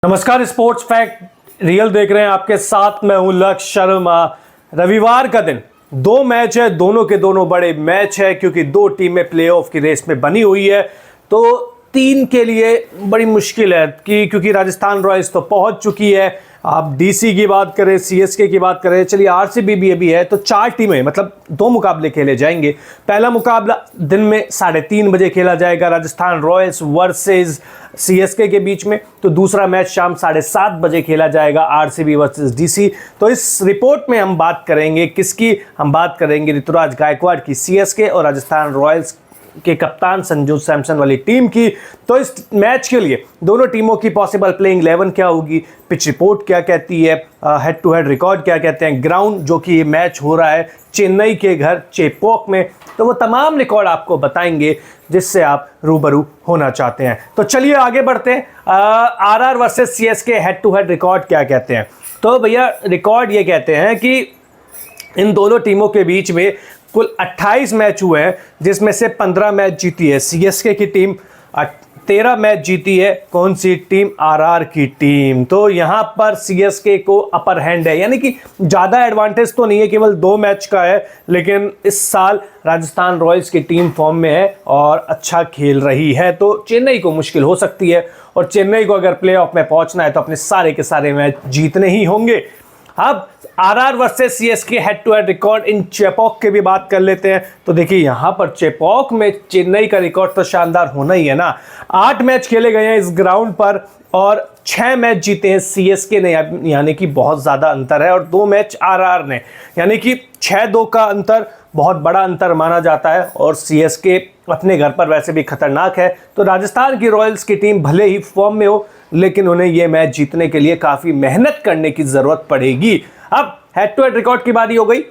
नमस्कार, sports fact real देख रहे हैं। आपके साथ मैं हूं लक्ष्य शर्मा। रविवार का दिन दो मैच है, दोनों के दोनों बड़े मैच है क्योंकि दो टीमें प्लेऑफ की रेस में बनी हुई है। तो तीन के लिए बड़ी मुश्किल है क्योंकि राजस्थान रॉयल्स तो पहुंच चुकी है। आप डीसी की बात करें, सीएसके की बात करें, चलिए आरसीबी भी अभी है, तो चार टीमें मतलब दो मुकाबले खेले जाएंगे। पहला मुकाबला दिन में 3:30 बजे खेला जाएगा, राजस्थान रॉयल्स वर्सेस सीएसके के बीच में। तो दूसरा मैच शाम 7:30 बजे खेला जाएगा, आरसीबी वर्सेस डीसी। तो इस रिपोर्ट में हम बात करेंगे किसकी, हम बात करेंगे ऋतुराज गायकवाड़ की सीएसके और राजस्थान रॉयल्स के कप्तान संजू सैमसन वाली टीम की। तो इस मैच के लिए दोनों टीमों की पॉसिबल प्लेइंग 11 क्या होगी, पिच रिपोर्ट क्या कहती है, हेड टू हेड रिकॉर्ड क्या कहते हैं, ग्राउंड जो कि ये मैच हो रहा है चेन्नई के घर चेपॉक में, तो वो तमाम रिकॉर्ड आपको बताएंगे जिससे आप रूबरू होना चाहते हैं। तो चलिए आगे बढ़ते हैं। RR versus CSK head to head record क्या कहते हैं। तो भैया रिकॉर्ड ये कहते हैं कि इन दोनों टीमों के बीच में कुल 28 मैच हुए हैं, जिसमें से 15 मैच जीती है सीएसके की टीम, 13 मैच जीती है कौन सी टीम, आरआर की टीम। तो यहां पर सीएसके को अपर हैंड है, यानी कि ज़्यादा एडवांटेज तो नहीं है, केवल 2 मैच का है। लेकिन इस साल राजस्थान रॉयल्स की टीम फॉर्म में है और अच्छा खेल रही है, तो चेन्नई को मुश्किल हो सकती है। और चेन्नई को अगर प्लेऑफ में पहुंचना है तो अपने सारे के सारे मैच जीतने ही होंगे। अब RR versus CSK head to head record in Chepauk के भी बात कर लेते हैं। तो देखिए यहां पर चेपॉक में चेन्नई का रिकॉर्ड तो शानदार होना ही है ना। 8 मैच खेले गए हैं इस ग्राउंड पर और 6 मैच जीते हैं सीएसके ने, यानी कि बहुत ज्यादा अंतर है, और 2 मैच आरआर ने, यानी कि 6-2 का अंतर बहुत बड़ा अंतर माना जाता है। और सीएसके अपने घर पर वैसे भी खतरनाक है। तो राजस्थान की रॉयल्स की टीम भले ही फॉर्म में हो, लेकिन उन्हें यह मैच जीतने के लिए काफी मेहनत करने की जरूरत पड़ेगी। अब हेड टू हेड रिकॉर्ड की बारी हो गई।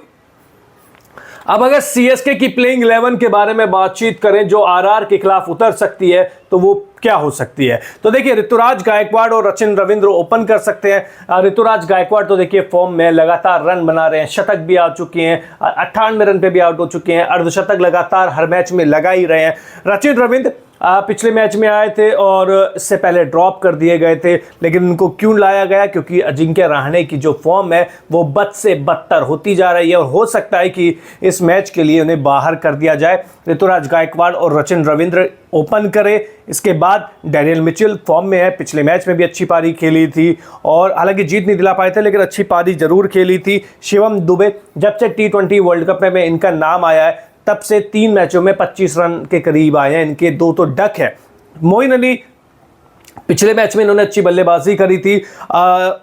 अब अगर सीएसके की प्लेइंग 11 के बारे में बातचीत करें जो आरआर के खिलाफ उतर सकती है, तो वो क्या हो सकती है। तो देखिए ऋतुराज गायकवाड़ और रचिन रविंद्र ओपन कर सकते हैं। ऋतुराज गायकवाड़ तो देखिए फॉर्म में लगातार रन बना रहे हैं, शतक भी आ चुके हैं, 98 रन पे भी आउट हो चुके हैं, अर्धशतक लगातार हर मैच में लगा ही रहे हैं। रचिन रविंद्र पिछले मैच में आए थे और इससे पहले ड्रॉप कर दिए गए थे, लेकिन उनको क्यों लाया गया, क्योंकि अजिंक्य रहाणे की जो फॉर्म है वो बद से बदतर होती जा रही है और हो सकता है कि इस मैच के लिए उन्हें बाहर कर दिया जाए। ऋतुराज गायकवाड़ और रचिन रविंद्र ओपन करे। इसके बाद डैनियल मिचेल फॉर्म में है, पिछले मैच में भी अच्छी पारी खेली थी और हालांकि जीत नहीं दिला पाए थे, लेकिन अच्छी पारी जरूर खेली थी। शिवम दुबे, जब से T20 वर्ल्ड कप में इनका नाम आया है तब से 3 मैचों में 25 रन के करीब आए हैं, इनके 2 तो डक है। मोइन अली पिछले मैच में इन्होंने अच्छी बल्लेबाजी करी थी,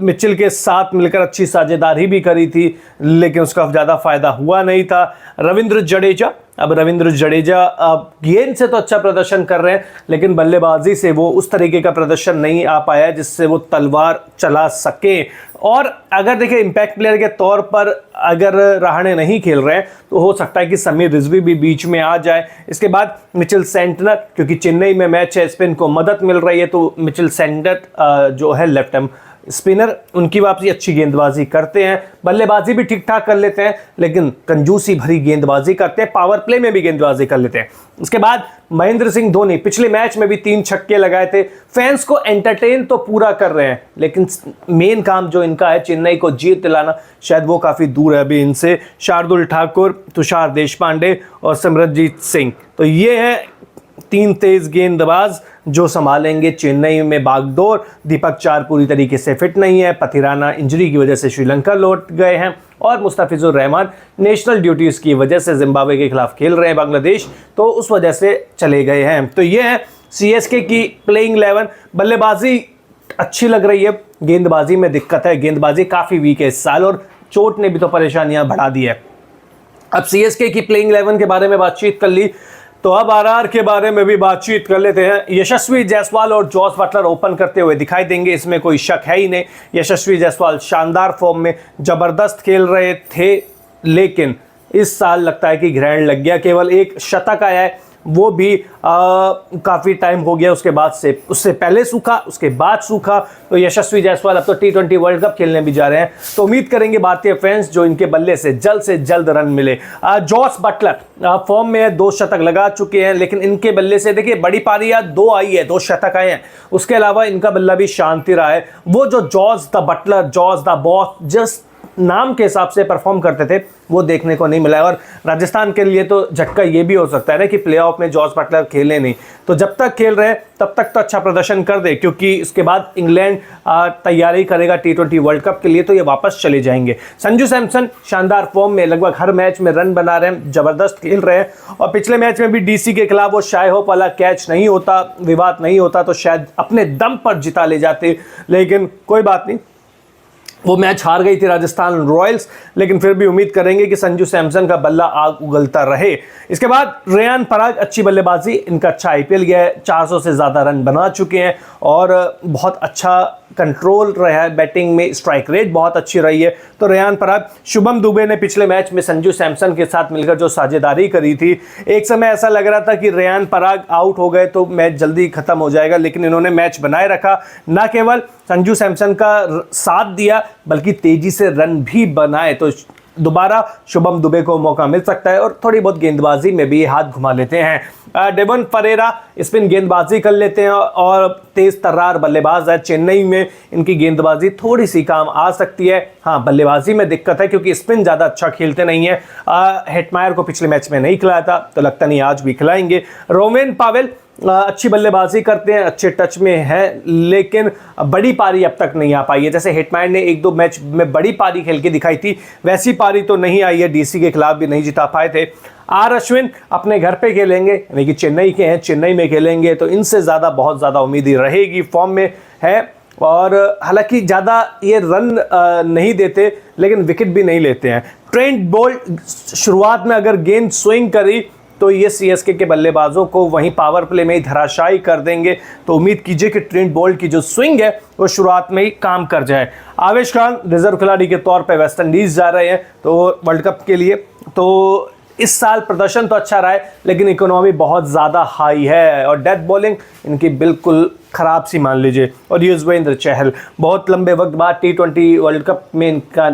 मिचेल के साथ मिलकर अच्छी साझेदारी भी करी थी, लेकिन उसका ज़्यादा फायदा हुआ नहीं था। रविंद्र जडेजा, अब रविंद्र जडेजा गेंद से तो अच्छा प्रदर्शन कर रहे हैं, लेकिन बल्लेबाजी से वो उस तरीके का प्रदर्शन नहीं आ पाया जिससे वो तलवार चला सके। और अगर देखिए इम्पैक्ट प्लेयर के तौर पर अगर रहाणे नहीं खेल रहे हैं तो हो सकता है कि समीर रिजवी भी बीच में आ जाए। इसके बाद मिचेल सेंटनर, क्योंकि चेन्नई में मैच है, स्पिन को मदद मिल रही है, तो मिचेल सेंटनर जो है लेफ्ट आर्म स्पिनर, उनकी वापसी अच्छी गेंदबाजी करते हैं, बल्लेबाजी भी ठीक ठाक कर लेते हैं, लेकिन कंजूसी भरी गेंदबाजी करते हैं, पावर प्ले में भी गेंदबाजी कर लेते हैं। उसके बाद महेंद्र सिंह धोनी पिछले मैच में भी 3 छक्के लगाए थे। फैंस को एंटरटेन तो पूरा कर रहे हैं, लेकिन मेन काम जो इनका है चेन्नई को जीत दिलाना, शायद वो काफ़ी दूर है अभी इनसे। शार्दुल ठाकुर, तुषार देशपांडे और सिमरनजीत सिंह, तो ये हैं 3 तेज गेंदबाज जो संभालेंगे चेन्नई में बागडोर। दीपक चार पूरी तरीके से फिट नहीं है, पथिराना इंजरी की वजह से श्रीलंका लौट गए हैं और मुस्तफिजुर रहमान नेशनल ड्यूटीज़ की वजह से जिम्बाब्वे के खिलाफ खेल रहे हैं बांग्लादेश, तो उस वजह से चले गए हैं। तो ये है सीएसके की प्लेइंग 11। बल्लेबाजी अच्छी लग रही है, गेंदबाजी में दिक्कत है, गेंदबाजी काफ़ी वीक है इस साल और चोट ने भी तो परेशानियां बढ़ा दी है। अब सीएसके की प्लेइंग 11 के बारे में बातचीत कर ली, तो अब आरआर के बारे में भी बातचीत कर लेते हैं। यशस्वी जायसवाल और जॉस बटलर ओपन करते हुए दिखाई देंगे, इसमें कोई शक है ही नहीं। यशस्वी जायसवाल शानदार फॉर्म में जबरदस्त खेल रहे थे, लेकिन इस साल लगता है कि ग्रहण लग गया, केवल 1 शतक आया है, वो भी काफ़ी टाइम हो गया उसके बाद से, उससे पहले सूखा, उसके बाद सूखा। तो यशस्वी जायसवाल अब तो T20 वर्ल्ड कप खेलने भी जा रहे हैं, तो उम्मीद करेंगे भारतीय फैंस जो इनके बल्ले से जल्द रन मिले। जॉस बटलर फॉर्म में 2 शतक लगा चुके हैं, लेकिन इनके बल्ले से देखिए बड़ी पारियां 2 आई है, 2 शतक आए हैं, उसके अलावा इनका बल्ला भी शांति रहा है। वो जो Jos the Buttler, Jos the boss just नाम के हिसाब से परफॉर्म करते थे, वो देखने को नहीं मिला है। और राजस्थान के लिए तो झटका ये भी हो सकता है ना कि प्लेऑफ में जॉस बटलर खेले नहीं, तो जब तक खेल रहे हैं तब तक तो अच्छा प्रदर्शन कर दे, क्योंकि इसके बाद इंग्लैंड तैयारी करेगा T20 वर्ल्ड कप के लिए, तो ये वापस चले जाएंगे। संजू सैमसन शानदार फॉर्म में, लगभग हर मैच में रन बना रहे हैं, जबरदस्त खेल रहे हैं। और पिछले मैच में भी DC के खिलाफ वो शाय होप वाला कैच नहीं होता, विवाद नहीं होता, तो शायद अपने दम पर जिता ले जाते, लेकिन कोई बात नहीं, वो मैच हार गई थी राजस्थान रॉयल्स। लेकिन फिर भी उम्मीद करेंगे कि संजू सैमसन का बल्ला आग उगलता रहे। इसके बाद रेयान पराग, अच्छी बल्लेबाजी, इनका अच्छा IPL गया है, 400 से ज़्यादा रन बना चुके हैं और बहुत अच्छा कंट्रोल रहा है बैटिंग में, स्ट्राइक रेट बहुत अच्छी रही है। तो रेयान पराग, शुभम दुबे ने पिछले मैच में संजू सैमसन के साथ मिलकर जो साझेदारी करी थी, एक समय ऐसा लग रहा था कि रेयान पराग आउट हो गए तो मैच जल्दी खत्म हो जाएगा, लेकिन इन्होंने मैच बनाए रखा, न केवल संजू सैमसन का साथ दिया बल्कि तेजी से रन भी बनाए। तो दोबारा शुभम दुबे को मौका मिल सकता है और थोड़ी बहुत गेंदबाजी में भी हाथ घुमा लेते हैं। डेवन फरेरा स्पिन गेंदबाजी कर लेते हैं और तेज तर्रार बल्लेबाज है। चेन्नई में इनकी गेंदबाजी थोड़ी सी काम आ सकती है, हाँ बल्लेबाजी में दिक्कत है क्योंकि स्पिन ज़्यादा अच्छा खेलते नहीं है। हेटमायर को पिछले मैच में नहीं खिलाया था, तो लगता नहीं आज भी खिलाएंगे। रोवेन पावेल अच्छी बल्लेबाजी करते हैं, अच्छे टच में है, लेकिन बड़ी पारी अब तक नहीं आ पाई है। जैसे हिटमैन ने 1-2 मैच में बड़ी पारी खेल के दिखाई थी, वैसी पारी तो नहीं आई है, DC के खिलाफ भी नहीं जिता पाए थे। आर अश्विन अपने घर पे खेलेंगे, यानी कि चेन्नई के हैं, चेन्नई में खेलेंगे, तो इनसे ज़्यादा बहुत ज़्यादा उम्मीद ही रहेगी, फॉर्म में है और हालांकि ज़्यादा ये रन नहीं देते लेकिन विकेट भी नहीं लेते हैं। ट्रेंट बोल्ट शुरुआत में अगर गेंद स्विंग करी तो ये CSK के बल्लेबाजों को वहीं पावर प्ले में ही धराशायी कर देंगे, तो उम्मीद कीजिए कि ट्रेंट बोल्ट की जो स्विंग है वो शुरुआत में ही काम कर जाए। आवेश खान रिजर्व खिलाड़ी के तौर पे वेस्ट इंडीज जा रहे हैं तो वर्ल्ड कप के लिए, तो इस साल प्रदर्शन तो अच्छा रहा है लेकिन इकोनॉमी बहुत ज़्यादा हाई है और डेथ बॉलिंग इनकी बिल्कुल ख़राब सी मान लीजिए। और युजवेंद्र चहल बहुत लंबे वक्त बाद T20 वर्ल्ड कप में इनका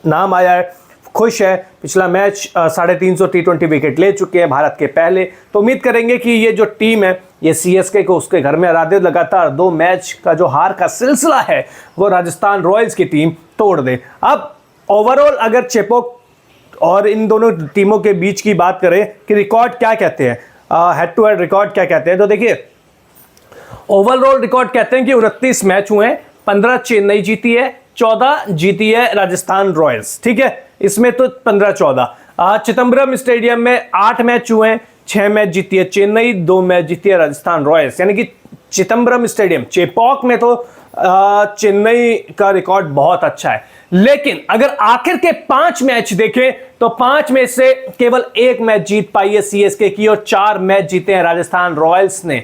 नाम आया है, खुश है। पिछला मैच 350 T20 विकेट ले चुके हैं भारत के पहले, तो उम्मीद करेंगे कि ये जो टीम है ये CSK को उसके घर में हरा दे, लगातार 2 मैच का जो हार का सिलसिला है वो राजस्थान रॉयल्स की टीम तोड़ दे। अब ओवरऑल अगर चेपोक और इन दोनों टीमों के बीच की बात करें कि रिकॉर्ड क्या कहते हैं, हेड टू हेड रिकॉर्ड क्या कहते हैं, तो देखिए ओवरऑल रिकॉर्ड कहते हैं कि 29 मैच हुए हैं, 15 चेन्नई जीती है, 14 जीती है राजस्थान रॉयल्स, ठीक है, इसमें तो 15-14। चिदंबरम स्टेडियम में 8 मैच हुए हैं, 6 मैच जीती है चेन्नई, 2 मैच जीती है राजस्थान रॉयल्स, यानी कि चिदंबरम स्टेडियम चेपॉक में तो चेन्नई का रिकॉर्ड बहुत अच्छा है। लेकिन अगर आखिर के 5 मैच देखें तो 5 में से केवल 1 मैच जीत पाई है CSK की और 4 मैच जीते हैं राजस्थान रॉयल्स ने।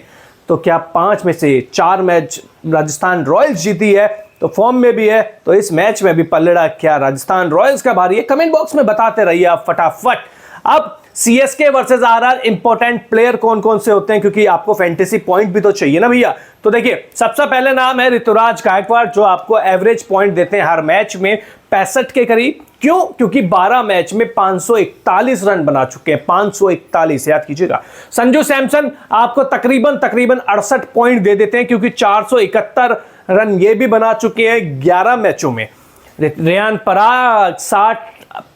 तो क्या 5 में से 4 मैच राजस्थान रॉयल्स जीती है, तो फॉर्म में भी है, तो इस मैच में भी पलड़ा क्या राजस्थान रॉयल्स का भारी है? कमेंट बॉक्स में बताते रहिए आप फटाफट। अब CSK versus RR important player कौन कौन से होते हैं, क्योंकि आपको फैंटेसी पॉइंट भी तो चाहिए ना भैया। तो देखिए सबसे पहले नाम है ऋतुराज गायकवाड़, जो आपको एवरेज पॉइंट देते हैं हर मैच में 65 के करीब। क्यों? क्योंकि 12 मैच में 541 रन बना चुके हैं, 541 याद कीजिएगा। संजू सैमसन आपको तकरीबन 68 पॉइंट दे देते हैं, क्योंकि 471 रन ये भी बना चुके हैं 11 मैचों में। रेयान पराग 60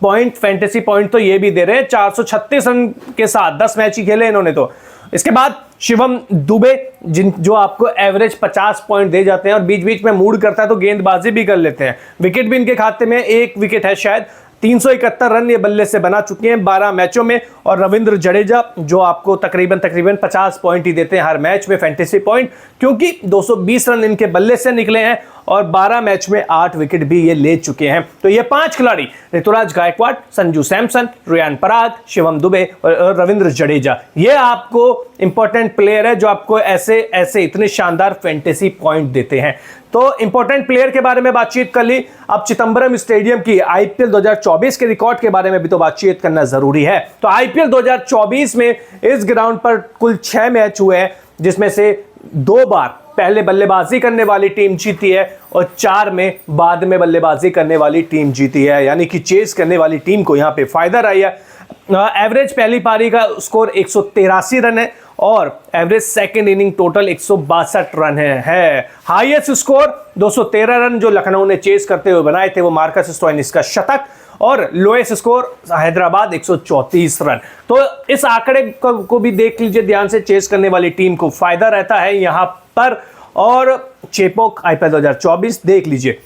पॉइंट फैंटेसी पॉइंट तो ये भी दे रहे हैं 436 रन के साथ, 10 मैच ही खेले इन्होंने तो। इसके बाद शिवम दुबे जो आपको एवरेज 50 पॉइंट दे जाते हैं और बीच बीच में मूड करता है तो गेंदबाजी भी कर लेते हैं। विकेट भी इनके खाते में 1 विकेट है शायद। 371 रन ये बल्ले से बना चुके हैं 12 मैचों में। और रविंद्र जडेजा जो आपको तकरीबन 50 पॉइंट ही देते हैं हर मैच में फैंटेसी पॉइंट, क्योंकि 220 रन इनके बल्ले से निकले हैं और 12 मैच में 8 विकेट भी ये ले चुके हैं। तो ये 5 खिलाड़ी ऋतुराज गायकवाड़, संजू सैमसन, रेयान पराग, शिवम दुबे और रविंद्र जडेजा, ये आपको इंपॉर्टेंट प्लेयर है जो आपको ऐसे इतने शानदार फैंटेसी पॉइंट देते हैं। तो इंपॉर्टेंट प्लेयर के बारे में बातचीत कर ली, अब चिदंबरम स्टेडियम की आईपीएल 2024 के रिकॉर्ड के बारे में भी तो बातचीत करना जरूरी है। तो आईपीएल 2024 में इस ग्राउंड पर कुल 6 मैच हुए हैं, जिसमें से 2 बार पहले बल्लेबाजी करने वाली टीम जीती है और 4 में बाद में बल्लेबाजी करने वाली टीम जीती है, यानी कि चेस करने वाली टीम को यहां पे फायदा रहा है। एवरेज पहली पारी का स्कोर 183 रन है और average second inning total 162 run है। हाईएस्ट स्कोर 213 रन जो लखनऊ ने चेस करते हुए बनाए थे, वो मार्कस स्टोइनिस का शतक, और लोएस्ट स्कोर हैदराबाद 134 रन। तो इस आंकड़े को भी देख लीजिए ध्यान से, चेस करने वाली टीम को फायदा रहता है यहां पर। और चेपॉक आईपीएल 2024 देख लीजिए।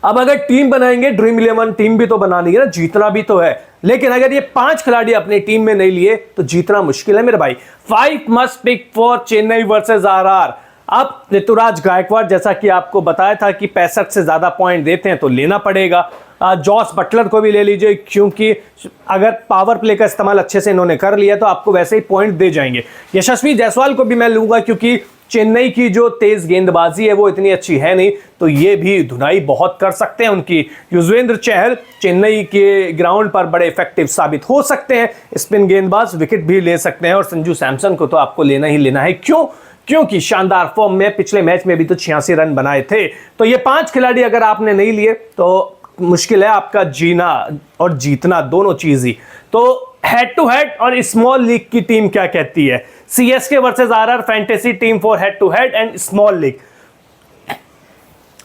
अब अगर टीम बनाएंगे, ड्रीम 11 टीम भी तो बनानी है ना, जीतना भी तो है, लेकिन अगर ये 5 खिलाड़ी अपनी टीम में नहीं लिए तो जीतना मुश्किल है मेरे भाई। 5 must pick for Chennai versus RR. अब ऋतुराज गायकवाड़, जैसा कि आपको बताया था कि 65 से ज्यादा पॉइंट देते हैं तो लेना पड़ेगा। जॉस बटलर को भी ले लीजिए, क्योंकि अगर पावर प्ले का इस्तेमाल अच्छे से इन्होंने कर लिया तो आपको वैसे ही पॉइंट दे जाएंगे। यशस्वी जायसवाल को भी मैं लूंगा, क्योंकि चेन्नई की जो तेज गेंदबाजी है वो इतनी अच्छी है नहीं, तो ये भी धुनाई बहुत कर सकते हैं उनकी। युजवेंद्र चहल चेन्नई के ग्राउंड पर बड़े इफेक्टिव साबित हो सकते हैं, स्पिन गेंदबाज, विकेट भी ले सकते हैं। और संजू सैमसन को तो आपको लेना ही लेना है। क्यों? क्योंकि शानदार फॉर्म में पिछले मैच में भी तो 86 रन बनाए थे। तो ये 5 खिलाड़ी अगर आपने नहीं लिए तो मुश्किल है आपका जीना और जीतना, दोनों चीज ही। तो हेड टू हेड और स्मॉल लीग की टीम क्या कहती है? CSK versus RR fantasy team for head to head and small league.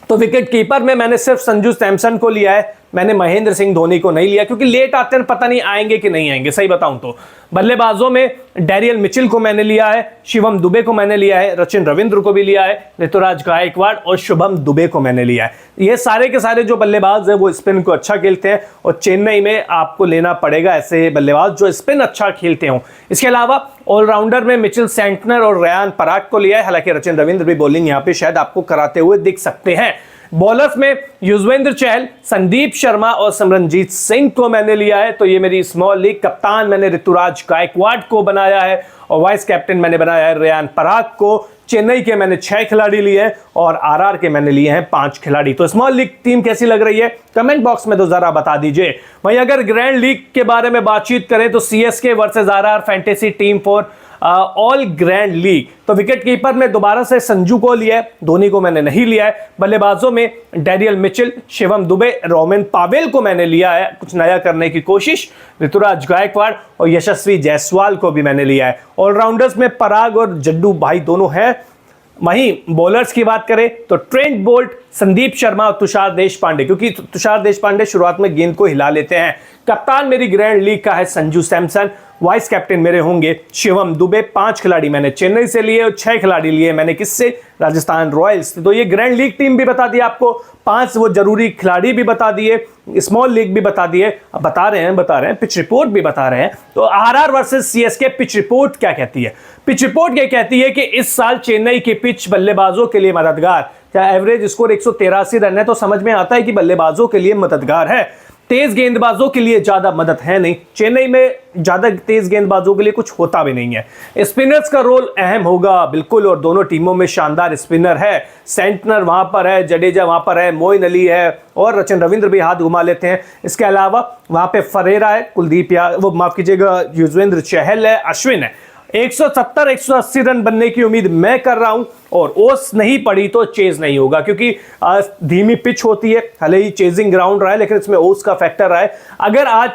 तो विकेट कीपर में मैंने सिर्फ संजू सैमसन को लिया है, मैंने महेंद्र सिंह धोनी को नहीं लिया, क्योंकि लेट आते हैं, पता नहीं आएंगे कि नहीं आएंगे, सही बताऊं तो। बल्लेबाजों में डैरियल मिचेल को मैंने लिया है, शिवम दुबे को मैंने लिया है, सचिन रविंद्र को भी लिया है, ऋतुराज गायकवाड़ और शुभम दुबे को मैंने लिया है। ये सारे के सारे जो बल्लेबाज है वो स्पिन को अच्छा खेलते हैं और चेन्नई में आपको लेना पड़ेगा ऐसे बल्लेबाज जो स्पिन अच्छा खेलते हों। इसके अलावा ऑलराउंडर में मिचेल सेंटनर और रेयान पराग को लिया है, हालांकि सचिन रविंद्र भी बॉलिंग यहां पे शायद आपको कराते हुए दिख सकते हैं। बॉलर्स में युजवेंद्र चहल, संदीप शर्मा और सिमरनजीत सिंह को मैंने लिया है। तो ये मेरी स्मॉल लीग। कप्तान मैंने ऋतुराज गायकवाड़ को बनाया है और वाइस कैप्टन मैंने बनाया है रेयान पराग को। चेन्नई के मैंने 6 खिलाड़ी लिए हैं और आरआर के मैंने लिए हैं 5 खिलाड़ी। तो स्मॉल लीग टीम कैसी लग रही है कमेंट बॉक्स में तो जरा बता दीजिए। वहीं अगर ग्रैंड लीग के बारे में बातचीत करें तो CSK versus RR fantasy team for all grand league. तो विकेट कीपर में दोबारा से संजू को लिया है, धोनी को मैंने नहीं लिया है। बल्लेबाजों में Daryl Mitchell, Shivam Dube, Rovman Powell को मैंने लिया है, कुछ नया करने की कोशिश। ऋतुराज गायकवाड़ और यशस्वी जायसवाल को भी मैंने लिया है। ऑलराउंडर्स में पराग और जड्डू भाई दोनों हैं। वहीं बॉलर्स की बात करें तो ट्रेंट बोल्ट, संदीप शर्मा और तुषार देशपांडे, क्योंकि तुषार देशपांडे शुरुआत में गेंद को हिला लेते हैं। कप्तान मेरी ग्रैंड लीग का है संजू सैमसन। वाइस कैप्टन मेरे होंगे शिवम दुबे। 5 खिलाड़ी मैंने चेन्नई से लिए और 6 खिलाड़ी लिए मैंने किससे? राजस्थान रॉयल्स। तो ये ग्रैंड लीग टीम भी बता दी आपको, 5 वो जरूरी खिलाड़ी भी बता दिए, स्मॉल लीग भी बता दिए। अब बता रहे हैं पिच रिपोर्ट भी बता रहे हैं। तो RR versus CSK pitch report क्या कहती है? पिच रिपोर्ट ये कहती है कि इस साल चेन्नई की पिच बल्लेबाजों के लिए मददगार। क्या एवरेज स्कोर 183 रन है तो समझ में आता है कि बल्लेबाजों के लिए मददगार है। तेज गेंदबाजों के लिए ज्यादा मदद है नहीं, चेन्नई में ज्यादा तेज गेंदबाजों के लिए कुछ होता भी नहीं है। स्पिनर्स का रोल अहम होगा बिल्कुल, और दोनों टीमों में शानदार स्पिनर है। सेंटनर वहां पर है, जडेजा वहां पर है, मोइन अली है और सचिन रविंद्र भी हाथ घुमा लेते हैं। इसके अलावा वहां पे फरेरा है, कुलदीप वो माफ कीजिएगा युजवेंद्र चहल है, अश्विन है। 170-180 रन बनने की उम्मीद मैं कर रहा हूं और ओस नहीं पड़ी तो चेज नहीं होगा, क्योंकि धीमी पिच होती है, भले ही चेजिंग ग्राउंड रहा है लेकिन इसमें ओस का फैक्टर रहा है। अगर आज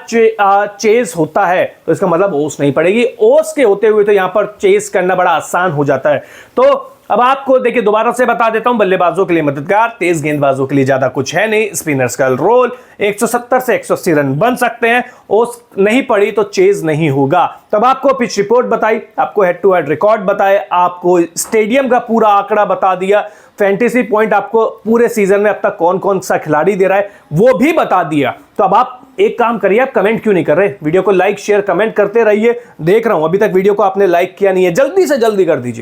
चेज होता है तो इसका मतलब ओस नहीं पड़ेगी। ओस के होते हुए तो यहां पर चेज करना बड़ा आसान हो जाता है। तो अब आपको देखिए दोबारा से बता देता हूं, बल्लेबाजों के लिए मददगार, तेज गेंदबाजों के लिए ज्यादा कुछ है नहीं। स्पिनर्स का रोल 170 से 180 रन बन सकते हैं, ओस नहीं पड़ी तो चेज नहीं होगा। तब आपको पिच रिपोर्ट बताई, आपको हेड टू हेड रिकॉर्ड बताए, आपको स्टेडियम का पूरा आंकड़ा बता दिया, फैंटेसी पॉइंट आपको पूरे सीजन में अब तक कौन कौन सा खिलाड़ी दे रहा है वो भी बता दिया। तो अब आप एक काम करिए, आप कमेंट क्यों नहीं कर रहे? वीडियो को लाइक शेयर कमेंट करते रहिए। देख रहा हूं अभी तक वीडियो को आपने लाइक किया नहीं है, जल्दी से जल्दी कर दीजिए।